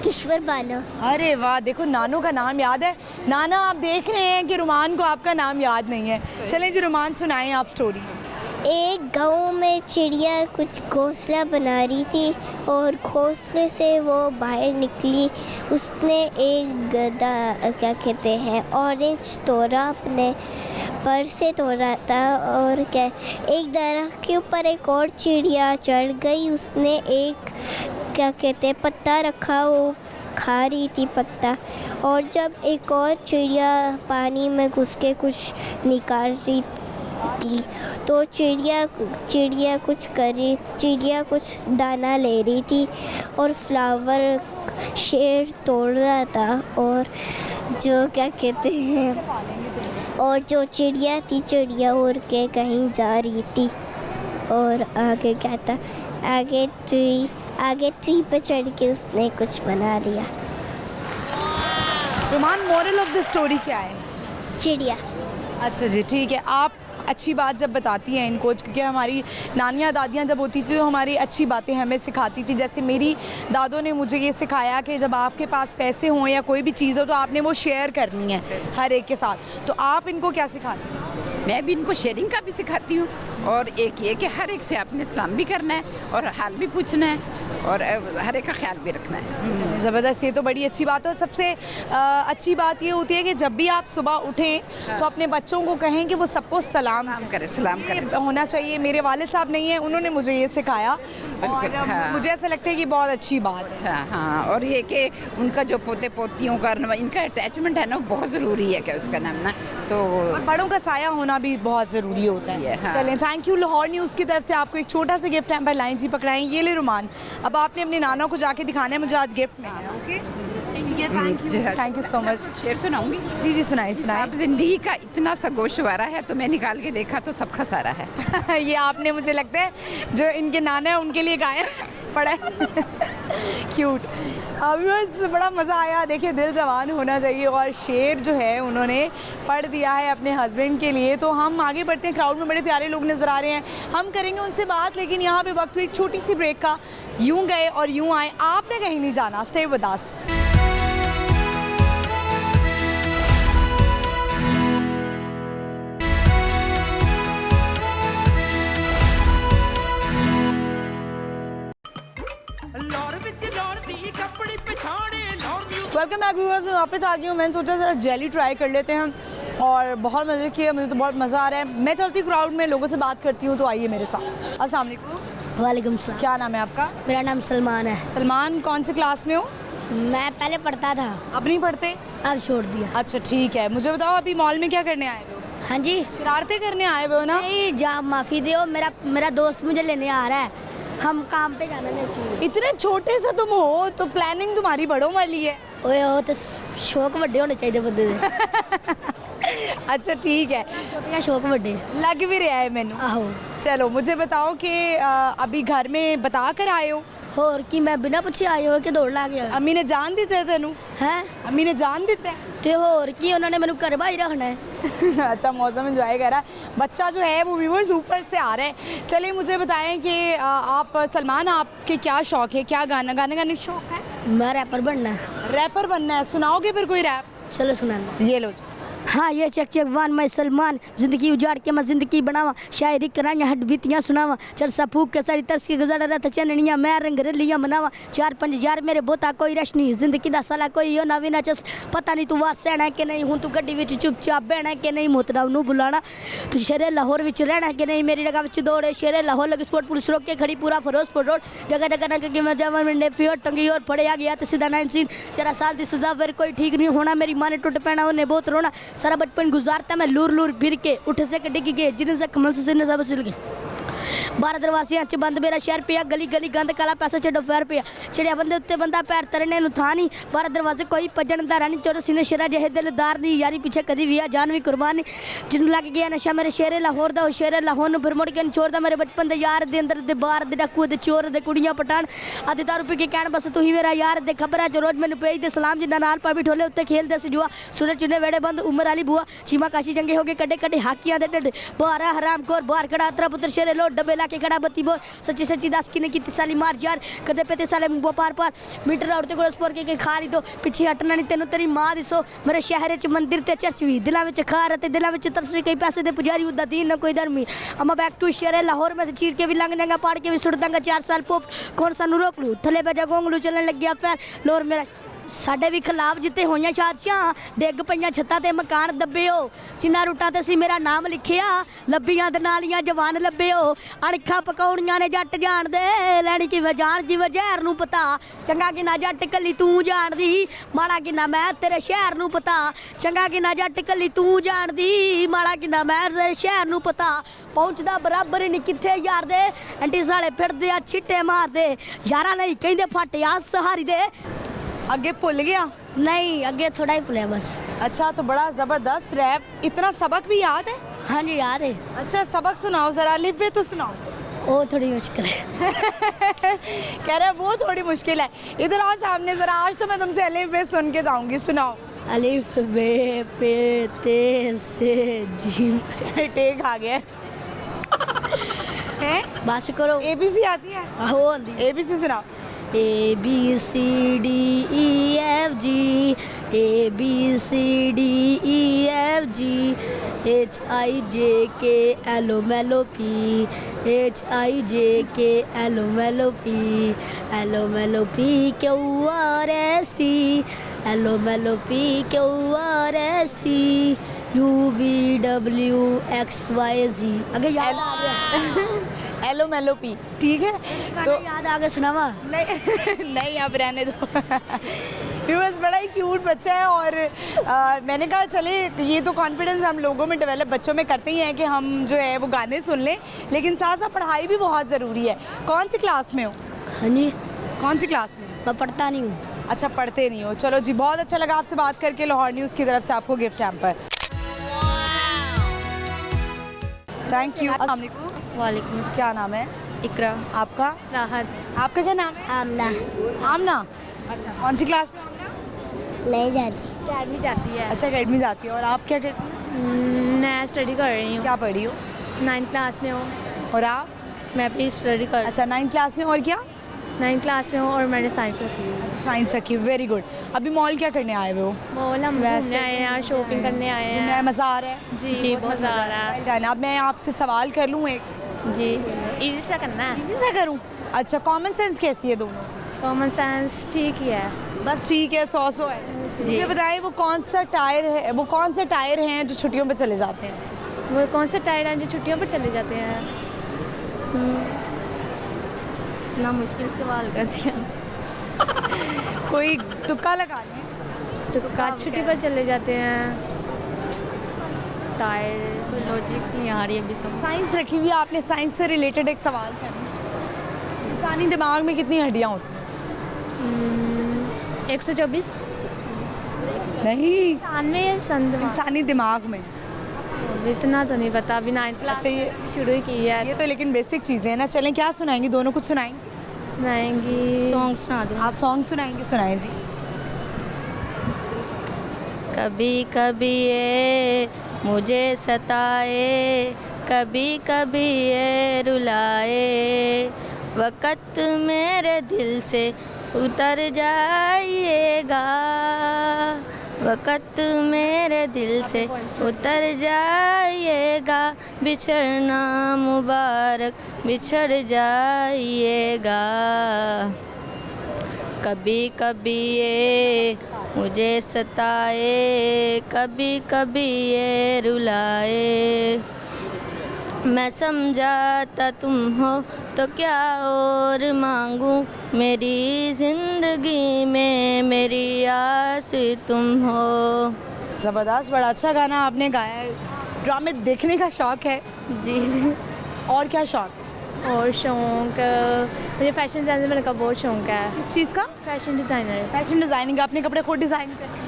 किश्वर बानो। अरे वाह, देखो नानू का नाम याद है। नाना, आप देख रहे हैं कि रुमान को आपका नाम याद नहीं है। चलें जी, रुमान सुनाएं आप स्टोरी। एक गांव में चिड़िया कुछ घोंसला बना रही थी और घोंसले से वो बाहर निकली। उसने एक गधा, क्या कहते हैं, ऑरेंज तोड़ा, अपने पर से तोड़ा था। और क्या, एक दरख्त के ऊपर एक और चिड़िया चढ़ गई। उसने एक, क्या कहते हैं, पत्ता रखा, वो खा रही थी पत्ता। और जब एक और चिड़िया पानी में घुस के कुछ निकाल रही थी तो चिड़िया कुछ दाना ले रही थी और फ्लावर शेर तोड़ रहा था। और जो, क्या कहते हैं, और जो चिड़िया थी, चिड़िया उड़ के कहीं जा रही थी। और आगे क्या था, आगे ट्री पे चढ़ के उसने कुछ बना लिया। रुमान, मोरल ऑफ द स्टोरी क्या है? चिड़िया। अच्छा जी, ठीक है। आप अच्छी बात जब बताती हैं इनको, क्योंकि हमारी नानियाँ दादियाँ जब होती थी तो हमारी अच्छी बातें हमें सिखाती थी। जैसे मेरी दादों ने मुझे ये सिखाया कि जब आपके पास पैसे हों या कोई भी चीज़ हो तो आपने वो शेयर करनी है हर एक के साथ। तो आप इनको क्या सिखाती हैं? मैं भी इनको शेयरिंग का भी सिखाती हूँ, और एक ये कि हर एक से आपने सलाम भी करना है और हाल भी पूछना है और हर एक का ख्याल भी रखना है। ज़बरदस्त, ये तो बड़ी अच्छी बात है। और सबसे अच्छी बात ये होती है कि जब भी आप सुबह उठें तो अपने बच्चों को कहें कि वो सबको सलाम करें, सलाम करें। ये होना चाहिए। मेरे वालिद साहब नहीं है, उन्होंने मुझे ये सिखाया और हाँ। मुझे ऐसा लगता है कि बहुत अच्छी बात है। हाँ हाँ, और ये कि उनका जो पोते पोतियों का इनका अटैचमेंट है ना, बहुत ज़रूरी है कि उसका नाम ना, तो और बड़ों का साया होना भी बहुत ज़रूरी होता है। हाँ। चलें, थैंक यू। लाहौर न्यूज़ की तरफ से आपको एक छोटा सा गिफ्ट हैम्पर लाइन जी पकड़ाएं। ये ले रुमान, अब आपने अपने नाना को जाके दिखाना है, मुझे आज गिफ्ट में है। Okay, thank you so much. शेर सुनाऊंगी। जी जी, सुनाइए सुनाइए। अब जिंदगी का इतना सा गोशवारा है, तो मैं निकाल के देखा तो सब खसारा है। ये आपने, मुझे लगता है जो इनके नाना है उनके लिए गाया पड़ा है। क्यूट। बस बड़ा मज़ा आया। देखिए, दिल जवान होना चाहिए, और शेर जो है उन्होंने पढ़ दिया है अपने हस्बैंड के लिए। तो हम आगे बढ़ते हैं, क्राउड में बड़े प्यारे लोग नज़र आ रहे हैं, हम करेंगे उनसे बात। लेकिन यहाँ पे वक्त हुई एक छोटी सी ब्रेक का। यूँ गए और यूँ आए, आपने कहीं नहीं जाना, stay with us. Welcome back viewers, मैं वापस आ गई हूँ। मैंने सोचा ज़रा जेली ट्राई कर लेते हैं, और बहुत मज़े किया, मुझे तो बहुत मज़ा आ रहा है। मैं चलती क्राउड में लोगों से बात करती हूँ, तो आइए मेरे साथ। अस्सलाम वालेकुम। वालेकुम सलाम। क्या नाम है आपका? मेरा नाम सलमान है। सलमान, कौन से क्लास में हो? मैं पहले पढ़ता था, अब नहीं पढ़ते? अब छोड़ दिया। अच्छा ठीक है, मुझे बताओ अभी मॉल में क्या करने आए हो? हाँ जी। शरारतें करने आए हुए हो ना? नहीं, जा माफ़ी दो, मेरा दोस्त मुझे लेने आ रहा है, हम काम पे जाना है इसलिए। इतने छोटे से तुम हो तो प्लानिंग तुम्हारी बड़ों वाली है। ओए हो तो शौक बड़े होने चाहिए बंदे दे। अच्छा ठीक है, छोटे शौक बड़े लग भी रहा है मैनू। आहो। चलो मुझे बताओ कि अभी घर में बता कर आए हो? होर की मैं बिना पूछे आई हो के दौड़ ला गया अम्मी ने जान दिता है तेनू? है अम्मी ने जान दिता है? ते होर की उन्होंने मैंने घर बाई रखना है। अच्छा, मौसम एंजॉय कर रहा है बच्चा जो है, वो व्यूअर्स ऊपर से आ रहे हैं। चलिए मुझे बताएं कि आप सलमान, आपके क्या शौक है, क्या गाने गाने का शौक है? मैं रैपर बनना है। रैपर बनना है, सुनाओगे फिर कोई रैप? चलो सुनाना। ये लो। हाँ ये चेक चेक वन मैं सलमान, जिंदगी उजाड़ के मैं जिंदगी बनावा, शायरी कराइया हट बीतियाँ सुनावा, चरसा फूक के सारी तरस के गुजारा रहता चननिया, मैं रंग रलियाँ मनावा, 4-5 यार मेरे बोता कोई रश नहीं, जिंदगी दा साला कोई यो ना विना चस, पता नहीं तू वार सहना है कि नहीं, हूँ तू गड्डी विच चुपचाप बहना है कि नहीं, मोतरा नू बुलाना, तू शेरे लाहौर विच रहना है कि नहीं, मेरी जगह विच दौड़े शेरे लाहौर लगे स्पोर्ट पुलिस रोक के खड़ी पूरा फिरोजपुर रोड, जगह जगह ना कि मैं जमा मिनटे प्योर टंगी और पड़े आ गया तो सीधा 9 सीन, 4 साल की सजा फिर कोई ठीक नहीं होना, मेरी माँ ने टुट पैना उन्हें बहुत रोना, सारा बचपन गुजारता मैं लूर लूर फिर के, उठ से डिग गए जिन से कमल से सब सिल गए, 12 दरवाजे च बंद मेरा शहर पिया, गली गली गंद काला पैसा छो फैर पिया, चिड़िया बंदे उत्ते बंदा पैर तरने नु था नहीं, 12 दरवाजे कोई भजन दा रानी, चोर सीने शेरा जहे दिलदार नहीं, यारी पीछे कदी भी आ जान भी कुर्बान नहीं, जिन्नू लग गया नशा मेरे शेरे लाहौर दा, शेरे लाहौर नु फिर मुड़ के छोड़दा, मेरे बचपन दे यार दे अंदर दे बाहर दे डाकू दे चोर दे कुड़ियां पठान, आधे दारू पी के कहन बस तू ही मेरा यार दे, खबर जो रोज मैनू पेज दे सलाम, जिन्ना नाल पावी ढोले उत्ते खेल दे जुआ, सूरज चिन्ने वेड़े बंद उमर वाली बुआ, चीमा काशी चंगे हो गए कड्डे कड्डे हाकियां दे डड, बारा हराम खोर बाहर खड़ा अतरा पुत्र शेरे लो डब्बे लाके खड़ा बत्ती बोल, सच्ची सच्ची दस की ने की साली मार यार, कदे पे साले मुंह पार पार, मीटर औरते को स्पोर के खा रही दो, पीछे हटना नहीं तेनू तेरी मां दिसो, मेरे शहर च मंदिर ते चर्च भी, दिलों में खार ते दिलों में तरस भी, कई पैसे दे पुजारी उदा दीन न कोई धर्मी, अम्मा बैक टू शेरे लाहौर में चीर के भी लंघ जाएगा, पाड़ के भी सुट दूंगा, 4 साल पोप कौन सानू रोक लू, थले पे गोंगलू चलन लग गया पैर लोर मेरा, साडे भी खिलाफ जिते होइयां शादियां, डिग पईयां छत्तां ते मकान दब्बे हो, चिन्ना रूटां ते सी मेरा नाम लिखिया, लब्बियां ते नालियां जवान लब्बे हो, अणखा पकाउणियां ने जट जान दे, लैनी किवें जान जिवें जहर नूं पता, चंगा कि ना जट कली तू जानदी, माड़ा कि ना मैं तेरे शहर नूं पता, चंगा कि ना जट कली तू जानदी, माड़ा कि ना मैं तेरे शहर नूं पता, पहुंचदा बराबर नहीं किथे यार दे, आंटी साले फिरदे आ छिट्टे मारदे, यारा नहीं कहिंदे फट आ सहारी दे, आगे भुल गया? नहीं अगे थोड़ा ही भुलिया बस। अच्छा, तो बड़ा ज़बरदस्त रैप, इतना सबक भी याद है? हाँ जी याद है। अच्छा सबक सुनाओ ज़रा, अलिफ बे तो सुनाओ। वो थोड़ी मुश्किल है। कह रहा है वो थोड़ी मुश्किल है, इधर आओ सामने ज़रा, आज तो मैं तुमसे अलिफ बे सुन के जाऊंगी, सुनाओ। अलिफ बे पे ते से जीम, टेक आ गया है। बस करो। ABC आती है? हो आंदी। ABC सुनाओ। ABCDEFG ABCDEFG HIJKLOMLOP HIJKLOMLOP LOMLOP QRST LOMLOP QRST UVWXYZ अगर याद आ गया LOMLOP, ठीक है तो याद आ गया सुनावा नहीं नहीं आप रहने दो। व्यूअर्स बड़ा ही क्यूट बच्चा है और मैंने कहा चले ये तो कॉन्फिडेंस हम लोगों में डेवलप बच्चों में करते ही हैं कि हम जो है वो गाने सुन लें, लेकिन साथ साथ पढ़ाई भी बहुत ज़रूरी है। कौन सी क्लास में हो? हाँ जी कौन सी क्लास में? मैं पढ़ता नहीं हूँ। अच्छा पढ़ते नहीं हो, चलो जी बहुत अच्छा लगा आपसे बात करके। लाहौर न्यूज़ की तरफ से आपको गिफ्ट हैम्पर। Thank you. वालेकुम क्या नाम है? इकरा आपका? राहत आपका क्या नाम है? आमना आमना। अच्छा कौन सी क्लास में? आमना नहीं जाती। अकेडमी जाती है। अच्छा अकेडमी जाती है। और आप क्या करती हैं? मैं स्टडी कर रही हूँ, क्या पढ़ी हो? 9th क्लास में हूँ। और आप? मैं भी स्टडी कर अच्छा 9th क्लास में। और क्या? 9th क्लास में हूँ और मैंने साइंस रखी है। साइंस रखी। Very good. अभी मॉल क्या करने आए हुए हो? मॉल हम घूमने आए हैं, यहाँ शॉपिंग करने आए घूमने आए, हैं। मज़ा आ रहा है? जी बहुत मज़ा आ रहा है। अब मैं आपसे सवाल कर लूँ एक? जी इजी सा करना है। इसी से करूँ? अच्छा कॉमन सेंस कैसी है दोनों? कॉमन सेंस ठीक ही है। बस ठीक है, 100 है। मुझे बताइए वो कौन सा टायर है, वो कौन से टायर हैं जो छुट्टियों पे चले जाते हैं? वो कौन से टायर हैं जो छुट्टियों पर चले जाते हैं? ना मुश्किल सवाल कर दिया। कोई तुक्का लगा लें। तो छुट्टी पर चले जाते हैं टायर। कोई लॉजिक नहीं आ रही अभी समझ। साइंस रखी हुई है आपने, साइंस से रिलेटेड एक सवाल करना। इंसानी दिमाग में कितनी हड्डियाँ होती हैं? 124 नहीं, में संद इंसानी दिमाग में। इतना तो नहीं पता, अभी 9th क्लास अच्छा ये शुरू ही की है। ये तो लेकिन बेसिक चीज़ें हैं ना। चलें क्या सुनाएंगी? दोनों कुछ सुनाएंगी? सुनाएंगी। सॉन्ग सुना दो। आप सॉन्ग सुनाएंगे? सुनाएं जी। कभी कभी ये मुझे सताए, कभी कभी ये रुलाए, वक़्त मेरे दिल से उतर जाइएगा, वक़्त मेरे दिल से उतर जाइएगा, बिछड़ना मुबारक बिछड़ जाइएगा, कभी कभी ये मुझे सताए, कभी कभी ये रुलाए, मैं समझाता तुम हो तो क्या और मांगूं, मेरी ज़िंदगी में मेरी आस तुम हो। ज़बरदस्त, बड़ा अच्छा गाना आपने गाया है। ड्रामे देखने का शौक़ है? जी। और क्या शौक़? और शौक मुझे फैशन डिज़ाइनर का बहुत शौक है। किस चीज़ का? Fashion designer. Fashion designing. अपने कपड़े खुद डिज़ाइन करती हैं?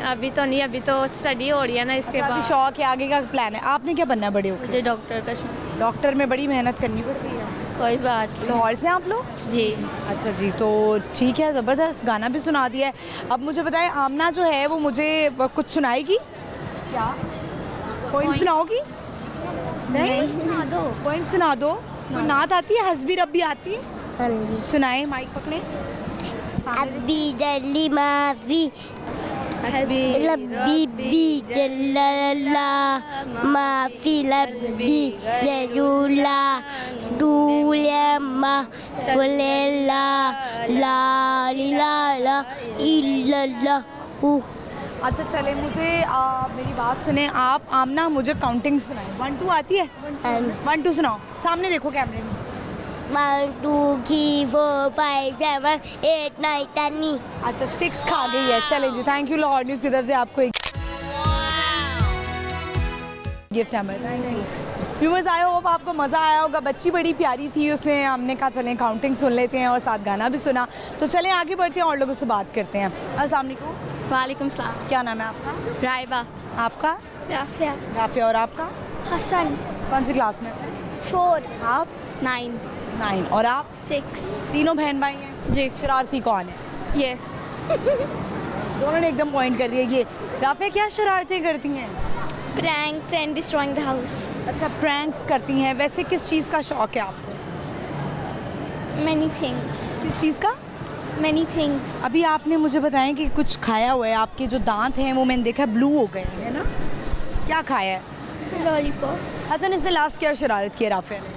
अभी तो नहीं, अभी तो स्टडी हो रही है ना, इसके अभी बाद शौक़ है, आगे का प्लान है। आपने क्या बनना है बड़े होकर? मुझे डॉक्टर का शौक। डॉक्टर में बड़ी मेहनत करनी पड़ती है। कोई बात नहीं। लाहौर से आप लोग? जी। अच्छा जी, तो ठीक है, ज़बरदस्त गाना भी सुना दिया है। अब मुझे बताएं, आमना जो है वो मुझे कुछ सुनाएगी क्या? पोइम सुनाओगी? नहीं सुना दो। पोइम सुना दो। कोई नात आती है? हस्बी रब्बी आती है? हाँ जी। सुनाए, माइक पकड़े। अब्बी जल्ली माफी लब्बी जल्ला माफी लब्बी जरूला दूलमा फुलेला ला ला इल्लल्लाह। अच्छा चले, मुझे मेरी बात सुने आप। आमना मुझे काउंटिंग सुनाए। 1 2 आती है? 1 2 सुनाओ, सामने देखो कैमरे में। 1 2 3 4 5 7 8 9 10। अच्छा 6 खा गई है। चले जी, थैंक यू लाहौर न्यूज़ की तरफ से आपको एक गिफ्ट है। व्यूअर्स, आई होप आपको मज़ा आया होगा। बच्ची बड़ी प्यारी थी, उसने हमने कहा चलें काउंटिंग सुन लेते हैं और साथ गाना भी सुना। तो चलें आगे बढ़ते हैं और लोगों से बात करते हैं। अस्सलाम वालेकुम। वालेकुम सलाम। क्या नाम है आपका? रायबा। आपका? राफिया राफिया। और आपका? हसन कौन सी क्लास में? 4 आप? 9। और आप? 6। तीनों बहन भाई हैं? जी। शरारती कौन है? ये दोनों ने एकदम पॉइंट कर दिया। ये राफिया क्या शरारतें करती हैं? Pranks and destroying the house. अच्छा प्रैंक्स करती हैं। वैसे किस चीज़ का शौक़ है आपको? Many things. किस चीज़ का? Many things. अभी आपने मुझे बताया कि कुछ खाया हुआ है, आपके जो दांत हैं वो मैंने देखा ब्लू हो गए हैं, है ना? क्या खाया है? लॉलीपॉप। हसन, इसने लास्ट क्या शरारत की है राफिया ने?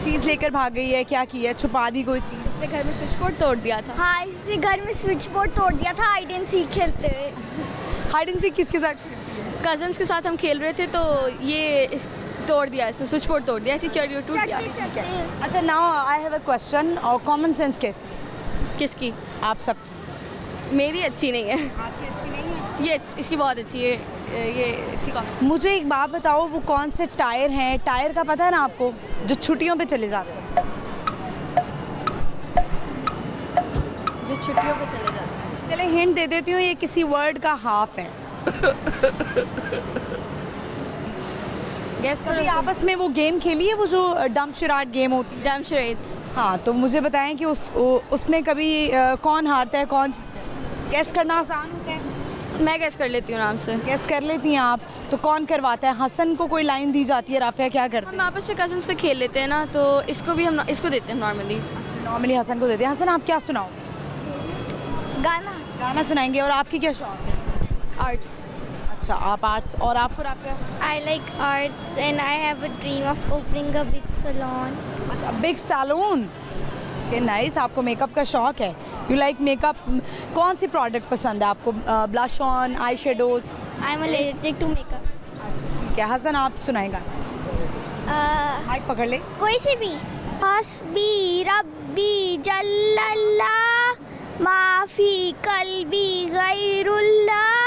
चीज़ लेकर भाग गई है, क्या की है? छुपा दी कोई चीज़? इसने घर में स्विच बोर्ड तोड़ दिया था। हाँ, इसने घर में स्विच बोर्ड तोड़ दिया था हाइड एंड सीक खेलते हुए। हाइड एंड सीक किसके साथ? कजन्स के साथ हम खेल रहे थे तो ये तोड़ दिया, इसने स्विच बोर्ड तोड़ दिया, ऐसी चढ़ी टूट गया। अच्छा, now I have a question. और कॉमन सेंस कैसी? किसकी? आप सब? मेरी अच्छी नहीं है। आपकी अच्छी नहीं है? ये इसकी बहुत अच्छी है, ये इसकी कॉमन। मुझे एक बात बताओ, वो कौन से टायर हैं? टायर का पता है ना आपको, जो छुट्टियों पे चले जाते हैं? जो छुट्टियों पे चले जाते हैं। चले हिंट दे देती हूँ, ये किसी वर्ड का हाफ है। गेस कभी करो। आपस में वो गेम खेली है, वो जो डम शराट गेम होती है? Dam charades. हाँ, तो मुझे बताएं कि उसमें कभी कौन हारता है, कौन जीतता है? गैस करना आसान होता है। मैं गेस कर लेती हूँ आराम से। गैस कर लेती हैं आप? तो कौन करवाता है? हसन को कोई लाइन दी जाती है, राफिया क्या करते हम आपस में कजन्स पे खेल लेते हैं ना, तो इसको भी हम इसको देते हैं नॉर्मली। हैं? नॉर्मली हसन को देते हैं। हसन, आप क्या सुनाओ? गाना। गाना सुनाएंगे। और आपकी क्या शौक है? आर्ट्स। अच्छा, आप आर्ट्स। और आपको Rafia? I like arts and I have a dream of opening a big salon. अच्छा, बिग सैलून। ये नाइस। आपको मेकअप का शौक है? You like makeup. कौन सी प्रोडक्ट पसंद है आपको? Blush on, eye shadows? I'm allergic to makeup. ठीक है, हसन आप सुनाएगा। माइक पकड़ ले। कोई से भी। हस्बी रब्बी जल्लल्लाह माफी कल्बी गैरुल्लाह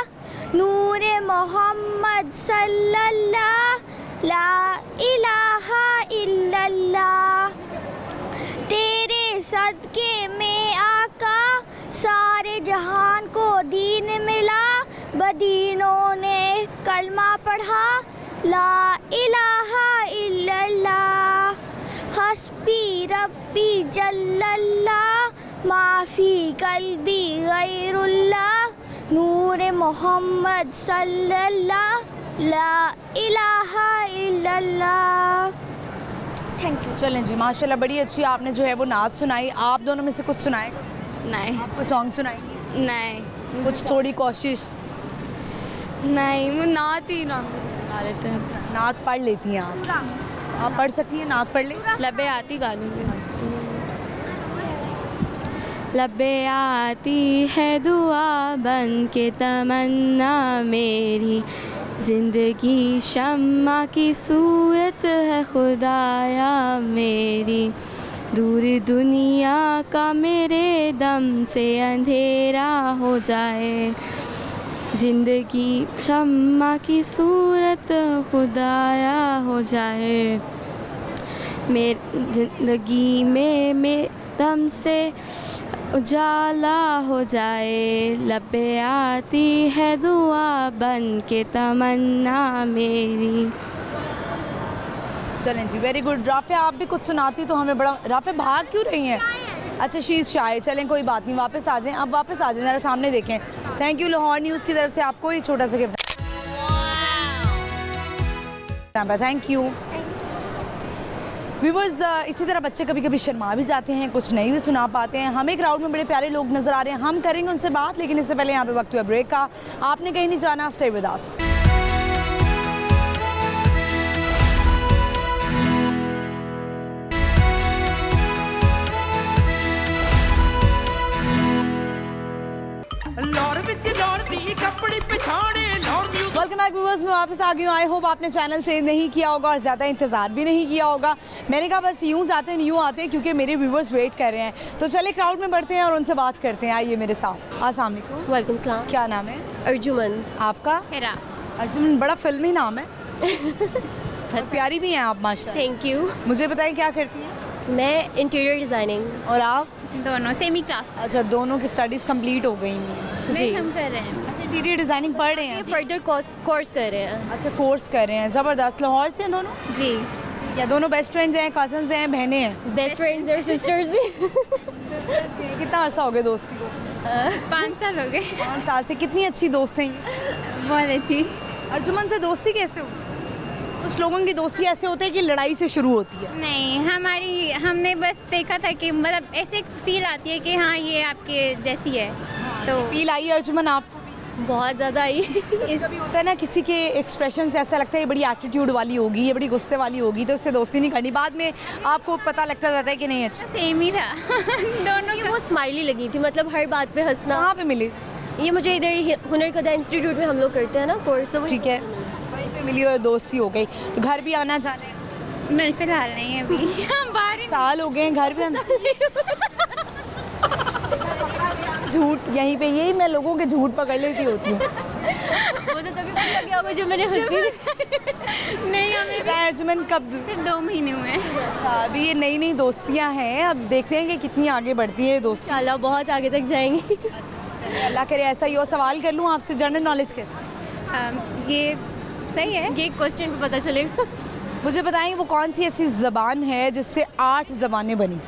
नूरे मोहम्मद सल्लल्लाह ला इलाहा इल्लल्लाह। तेरे सदके में आका सारे जहान को दीन मिला, बदीनों ने कलमा पढ़ा ला इलाहा इल्लल्लाह। हस्बी रब्बी जल्लल्लाह माफी कल्बी गैरुल्लाह नूरे मोहम्मद सल्लल्लाह ला इलाहा इल्लल्लाह। Thank you. चलें जी, माशाल्लाह बड़ी अच्छी आपने जो है वो नाच सुनाई। आप दोनों में से कुछ सुनाएगा? नहीं। आपको सॉन्ग सुनाएंगे? नहीं। कुछ थोड़ी कोशिश? नहीं, वो नात ही ना गा लेते हैं। नात पढ़ लेती हैं आप पढ़ सकती हैं? नात पढ़ ले। लबे आती गा लूँगी। लबे आती है दुआ बन के तमन्ना मेरी, ज़िंदगी शम्मा की सूरत है खुदाया मेरी, दूर दुनिया का मेरे दम से अंधेरा हो जाए, ज़िंदगी शम्मा की सूरत खुदाया हो जाए, मेरी ज़िंदगी में दम से उजाला हो जाए, लबे आती है दुआ बन के तमन्ना मेरी। चलें जी, वेरी गुड। राफिया आप भी कुछ सुनाती तो हमें बड़ा। राफिया भाग क्यों रही हैं? अच्छा, शीज शाय। चलें कोई बात नहीं, वापस आ जाएं। अब वापस आ जाएं, ज़रा सामने देखें। थैंक यू लाहौर न्यूज़ की तरफ से आपको ये छोटा सा गिफ्ट। Thank you viewers. इसी तरह बच्चे कभी कभी शर्मा भी जाते हैं, कुछ नहीं भी सुना पाते हैं। हमें क्राउड में बड़े प्यारे लोग नज़र आ रहे हैं, हम करेंगे उनसे बात, लेकिन इससे पहले यहाँ पे वक्त हुआ ब्रेक का। आपने कहीं नहीं जाना, stay with us. Welcome back viewers, मैं वापस आ गई हूँ। आई होप आपने चैनल चेंज नहीं किया होगा और ज़्यादा इंतज़ार भी नहीं किया होगा। मैंने कहा बस यूँ जाते हैं यूँ आते हैं, क्योंकि मेरे व्यूअर्स वेट कर रहे हैं। तो चले क्राउड में बढ़ते हैं और उनसे बात करते हैं। आइए मेरे साथ। अस्सलाम वालेकुम। वालेकुम सलाम। क्या नाम है? अर्जुमन। आपका? हेरा। अर्जुमन, बड़ा फिल्मी नाम है। और प्यारी भी हैं आप माशाल्लाह। Thank you. मुझे बताएं क्या करती हैं? मैं इंटीरियर डिज़ाइनिंग। और आप? दोनों सेमी क्लास अच्छा, दोनों की स्टडीज़ कंप्लीट हो गई जी। हम कर रहे हैं। अच्छा, इंटीरियर डिज़ाइनिंग पढ़ रहे हैं? फर्दर कोर्स कर रहे हैं। अच्छा, कोर्स कर रहे हैं। ज़बरदस्त। लाहौर से हैं दोनों? जी। या दोनों बेस्ट फ्रेंड्स हैं, कजन्स हैं, बहनें हैं? बेस्ट फ्रेंड्स और सिस्टर्स भी। कितना अर्सा हो गया दोस्ती को? 5 साल हो गए। 5 साल से। कितनी अच्छी दोस्त हैं ये। बहुत अच्छी। अर्जुमन से दोस्ती कैसे हुई? कुछ लोगों की दोस्ती ऐसे होती है कि लड़ाई से शुरू होती है। नहीं, हमने बस देखा था कि मतलब ऐसे फील आती है कि हाँ ये आपके जैसी है। हाँ, तो फील आई अर्जुमन आपको? बहुत ज़्यादा आई। कभी होता है ना किसी के एक्सप्रेशन से ऐसा लगता है ये बड़ी एटीट्यूड वाली होगी, ये बड़ी गुस्से वाली होगी, तो उससे दोस्ती नहीं करनी। बाद में आपको पता लगता जाता है कि नहीं अच्छा। सेम ही था दोनों ये वो स्माइली लगी थी, मतलब हर बात पे हंसना। कहाँ पे मिली? ये मुझे इधर हुनर कदा इंस्टीट्यूट में हम लोग करते हैं ना कोर्स, तो ठीक है, वहीं पे मिली और दोस्ती हो गई। तो घर भी आना जाना है? नहीं फिलहाल नहीं है अभी बाहर ही साल हो गए हैं, घर भी आना झूठ यहीं पे, यही मैं लोगों के झूठ पकड़ लेती होती हूँ। वो तो तभी पता लग गया होगा जो मैंने हंसी। नहीं हमें भी अर्जुमन कब? सिर्फ 2 महीने हुए हैं। अच्छा, अभी ये नई नई दोस्तियाँ हैं, अब देखते हैं कि कितनी आगे बढ़ती है ये दोस्ती। इंशाल्लाह बहुत आगे तक जाएंगी। अल्लाह करे ऐसा ही हो। सवाल कर लूँ आपसे जनरल नॉलेज के? ये सही है, ये क्वेश्चन पे पता चलेगा। मुझे बताएं वो कौन सी ऐसी ज़बान है जिससे 8 ज़बानें बनी?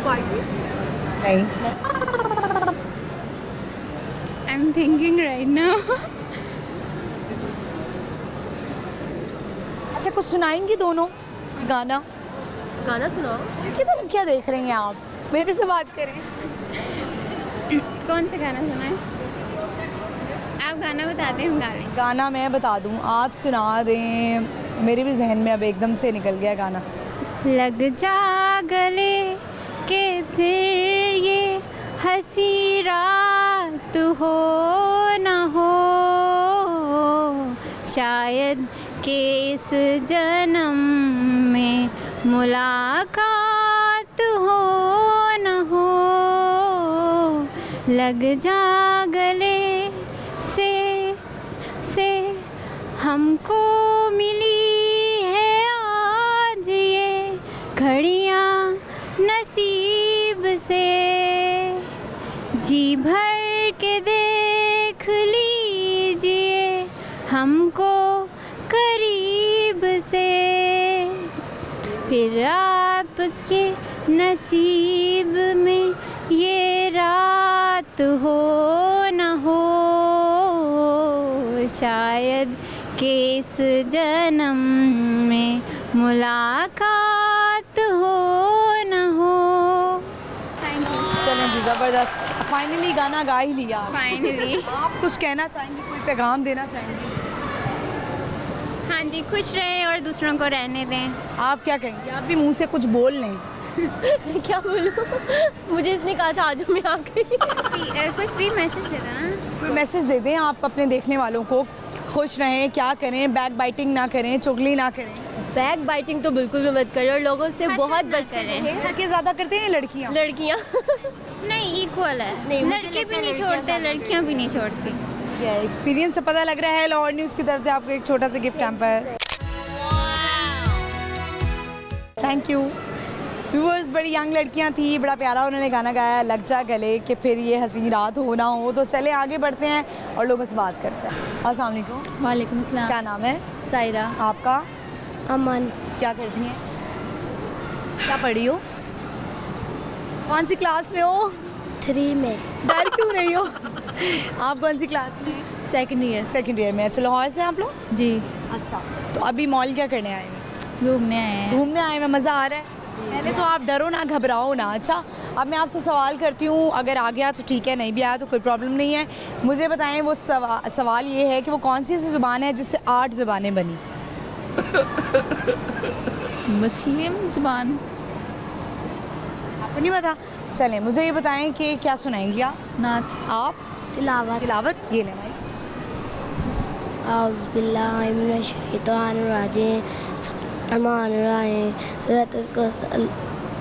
फारसी। नहीं। I am thinking right now. अच्छा, कुछ सुनाएंगी दोनों गाना? गाना सुनाओ। किसकी तरफ क्या देख रही हैं आप? मेरे से बात करें। कौन सा गाना सुना है? आप गाना बता दें, हम गा लें। गाना मैं बता दूं, आप सुना दें। मेरे भी जहन में अब एकदम से निकल गया गाना। लग जा गले के फिर ये हंसी रात हो न हो, शायद के इस जन्म में मुलाकात हो न हो। लग जा गले से हमको मिली है आज ये घड़ियाँ नसीब से, जी भर के देख लीजिए हमको करीब से, फिर आपके नसीब में ये रात हो न हो, शायद के इस जन्म में मुलाकात हो न हो। चलें जी, ज़बरदस्त। फाइनली गाना गा ही लिया। फाइनली आप कुछ कहना चाहेंगी, कोई पैगाम देना चाहेंगी? हाँ जी, खुश रहें और दूसरों को रहने दें। आप क्या कहेंगे? आप भी मुंह से कुछ बोल लें। क्या बोलूँ? मुझे इसने कहा था आज मैं आ गई। कुछ भी मैसेज दे दो ना। कोई मैसेज दे दें आप अपने देखने वालों को। खुश रहें, क्या करें, बैक बाइटिंग ना करें, चुगली ना करें। बैक बाइटिंग तो बिल्कुल भी मत करें और लोगों से बहुत बच करें। करें। लड़के ज़्यादा करते हैं लड़कियाँ? लड़कियाँ नहीं, इक्वल है। नहीं, मुझे लड़के लगता भी है नहीं लड़कियाँ छोड़ते, लड़कियाँ भी नहीं छोड़ती। एक्सपीरियंस से पता लग रहा है। लाहौर न्यूज़ की तरफ से आपको एक छोटा सा gift hamper. Thank you. Viewers, बड़ी यंग लड़कियां थी, बड़ा प्यारा उन्होंने गाना गाया, लग जा गले कि फिर ये हंसी रात हो ना हो। तो चले आगे बढ़ते हैं और लोगों से बात करते हैं। अस्सलाम वालेकुम। वालेकुम अस्सलाम। क्या नाम है? सायरा। आपका? अमन। क्या करती हैं? क्या पढ़ी हो? कौन सी क्लास में हो? 3 में। डर क्यों रही हो? आप कौन सी क्लास में? Second year. सेकेंड ईयर में। अच्छा, लाहौर से आप लोग? जी। अच्छा, तो अभी मॉल क्या करने आए हैं? घूमने आए हैं। घूमने आए हैं। मज़ा आ रहा है? पहले तो आप डरो ना, घबराओ ना। अच्छा, अब मैं आपसे सवाल करती हूँ, अगर आ गया तो ठीक है, नहीं भी आया तो कोई प्रॉब्लम नहीं है। मुझे बताएं वो सवाल ये है कि वो कौन सी ऐसी ज़ुबान है जिससे 8 ज़बानें बनी? मुस्लिम ज़ुबान। आपको नहीं पता? चलें, मुझे ये बताएं कि क्या सुनाएंगी आप? नात। आप? तिलावत। तिलावत। ये लें भाई। आउज़ुबिल्लाहि मिनश्शैतानिर्रजीम।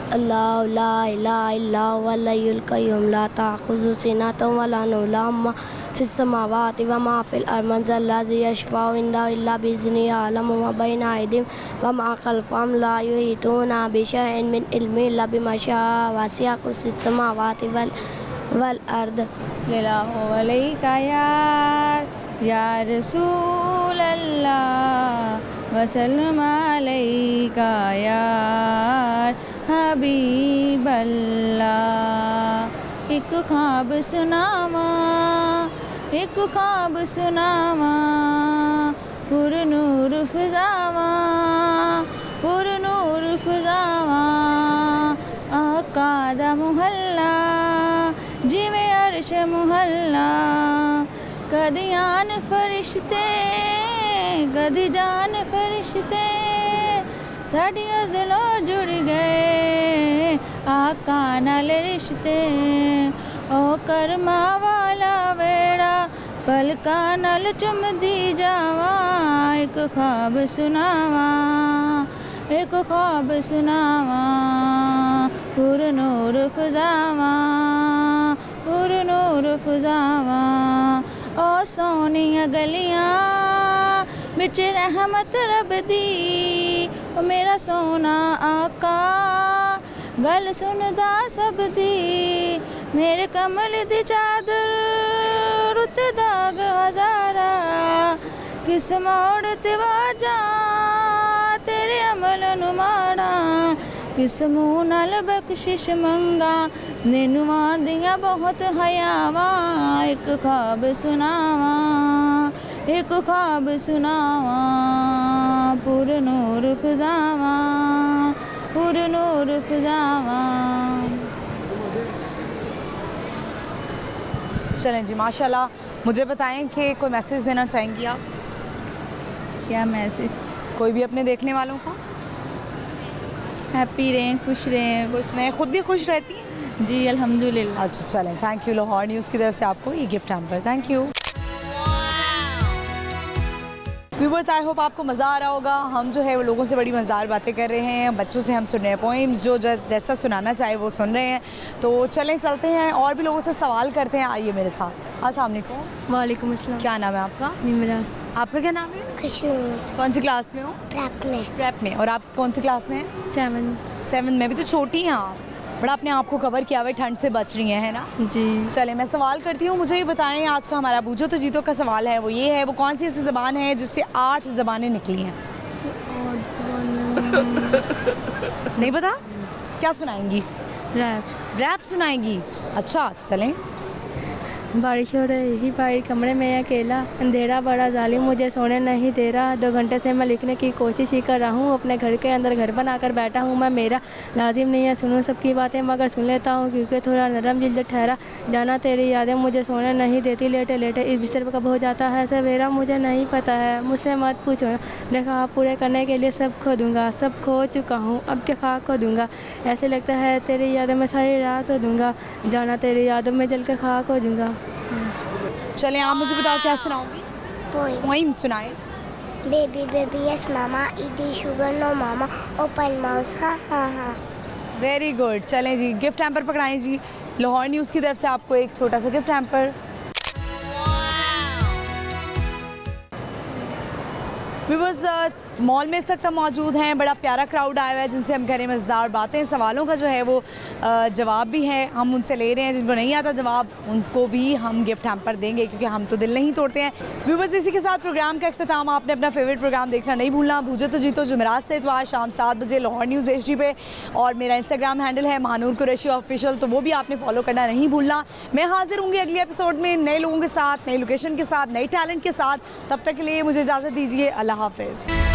अल्लाहु ला इलाहा इल्ला हुवल हय्युल क़य्यूम ला ताख़ुज़ुहु सिनतुन व ला नौम लहु मा फ़िस समावाति व मा फ़िल अर्ज़ि मन ज़ल्लज़ी यशफ़अउ इंदहु इल्ला बिइज़्निही यअलमु मा बैना अयदीहिम व मा ख़ल्फ़हुम ला युहीतूना बिशैइन मिन इल्मिही इल्ला बिमा शाअ वसिअ कुर्सियुहु समावाति वल अर्ज़। सल्लल्लाहु अलैका या रसूल अल्लाह वसल्लम अलैका या हबीब अल्लाह। एक ख्वाब सुनावा, एक ख्वाब सुनावा, पुरनूर फ़िज़ावा, पुरनूर फ़िज़ावा, आका दा मुहल्ला जिवें कदी आन फरिश्ते कदी जान फरिश्ते साड़ियाँ ज़लो जुड़ गए आका नाल रिश्ते ओ कर्मा वाला वेड़ा पलका नाल चुमदी जावा एक ख्वाब सुनावा एक ख्वाब सुनावा पुर नूर फजावा पुर नूर फजावा ओ सोनिया गलियां बिच रहमत रब दी ओ मेरा सोना आका गल सुनदा सब दी मेरे कमल दी चादर उत्ते दाग हजारा किस मोड़ ते वाजा तेरे अमल नु माड़ा किस मुँह नाल बख्शिश मंगा नैनू आंदियां बहुत हयावा एक ख्वाब सुनावा एक ख्वाब सुनावा पुर नूर फजावा पुर नूर फजावा। चलें जी, माशाल्लाह। मुझे बताएं कि कोई मैसेज देना चाहेंगी आप? क्या मैसेज? कोई भी अपने देखने वालों को? हैप्पी रहें, खुश रहें। खुश रहें, खुद भी खुश रहती हैं? जी अल्हम्दुलिल्लाह। अच्छा चलें, थैंक यू। लाहौर न्यूज़ की तरफ से आपको ये gift hamper, thank you. Viewers, I hope आपको मज़ा आ रहा होगा। हम जो है वो लोगों से बड़ी मज़ेदार बातें कर रहे हैं, बच्चों से हम सुन रहे हैं पोइम्स जो जैसा सुनाना चाहे वो सुन रहे हैं। तो चलें चलते हैं और भी लोगों से सवाल करते हैं। आइए मेरे साथ। अस्सलाम वालेकुम। वालेकुम अस्सलाम। क्या नाम है आपका? निमरा। आपका क्या नाम है? खुशनूर। कौन सी क्लास में हो? रैप में। प्रेप में। और आप कौन सी क्लास में हैं? 7। में। भी तो छोटी हैं आप, बड़ा अपने आप को कवर किया हुआ है, ठंड से बच रही हैं, है ना? जी। चले मैं सवाल करती हूँ, मुझे ये बताएं आज का हमारा बूझो तो जीतो का सवाल है वो ये है, वो कौन सी ऐसी ज़बान है जिससे 8 ज़बानें निकली हैं? नहीं पता? क्या सुनाएंगी? रैप। रैप सुनाएंगी? अच्छा चलें। बारिश हो रही भाई कमरे में अकेला अंधेरा बड़ा जालिम मुझे सोने नहीं दे रहा 2 घंटे से मैं लिखने की कोशिश ही कर रहा हूँ अपने घर के अंदर घर बनाकर बैठा हूँ मैं मेरा लाजिम नहीं है सुनूँ सबकी बातें मगर सुन लेता हूँ क्योंकि थोड़ा नरम जिल्द ठहरा जाना तेरी यादें मुझे सोने नहीं देती लेटे लेटे इस बिस्तर पर कब हो जाता है सवेरा मुझे नहीं पता है मुझसे मत पूछो देखा आप पूरे करने के लिए सब खो दूँगा सब खो चुका हूँ अब क्या खाक खो दूँगा ऐसे लगता है तेरी यादें मैं सारी रात हो दूँगा जाना तेरी यादों में जल के खाक हो दूँगा। चलें आप मुझे बताओ क्या सुनाओगी? पोइम सुनाए। बेबी बेबी यस मामा ईदी शुगर नो मामा ओपन माउस हाँ हाँ हाँ। Very good. चलें जी गिफ्ट हैम्पर पकड़ाएं जी। लाहौर न्यूज़ की तरफ से आपको एक छोटा सा गिफ्ट हैम्पर। व्यूअर्स मॉल में इस वक्त हम मौजूद हैं, बड़ा प्यारा क्राउड आया हुआ है जिनसे हम करें मज़ेदार बातें। सवालों का जो है वो जवाब भी है हम उनसे ले रहे हैं, जिनको नहीं आता जवाब उनको भी हम गिफ्ट हैम्पर देंगे क्योंकि हम तो दिल नहीं तोड़ते हैं। व्यूअर्स इसी के साथ प्रोग्राम का इख्तिताम आपने अपना फेवरेट प्रोग्राम देखना नहीं भूलना, बूझो तो जीतो जुमेरात से इतवार शाम 7 बजे लाहौर न्यूज़ HD पे, और मेरा इंस्टाग्राम हैंडल है महानूर कुरैशी ऑफिशियल, तो वो भी आपने फॉलो करना नहीं भूलना। मैं हाजिर होंगी अगले एपिसोड में नए लोगों के साथ, नई लोकेशन के साथ, नई टैलेंट के साथ। तब तक के लिए मुझे इजाज़त दीजिए। अल्लाह हाफ़िज़।